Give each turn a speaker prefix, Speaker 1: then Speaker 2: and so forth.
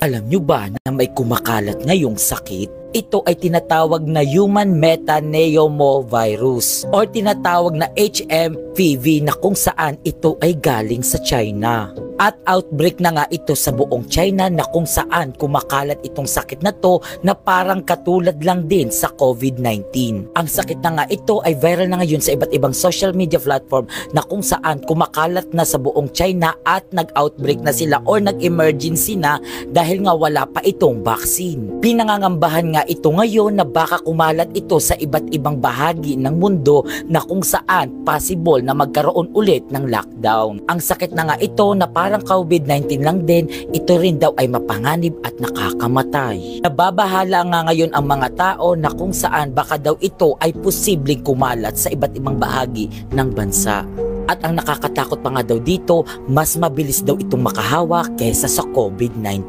Speaker 1: Alam nyo ba na may kumakalat ngayong sakit? Ito ay tinatawag na human metapneumovirus or tinatawag na HMPV na kung saan ito ay galing sa China. At outbreak na nga ito sa buong China na kung saan kumakalat itong sakit na to na parang katulad lang din sa COVID-19. Ang sakit na nga ito ay viral na ngayon sa iba't ibang social media platform na kung saan kumakalat na sa buong China at nag-outbreak na sila or nag-emergency na dahil nga wala pa itong vaccine. Pinangangambahan nga ito ngayon na baka kumalat ito sa iba't ibang bahagi ng mundo na kung saan possible na magkaroon ulit ng lockdown. Ang sakit na nga ito na parang COVID-19 lang din, ito rin daw ay mapanganib at nakakamatay. Nababahala nga ngayon ang mga tao na kung saan baka daw ito ay posibleng kumalat sa iba't ibang bahagi ng bansa. At ang nakakatakot pa nga daw dito, mas mabilis daw itong makahawa kaysa sa COVID-19.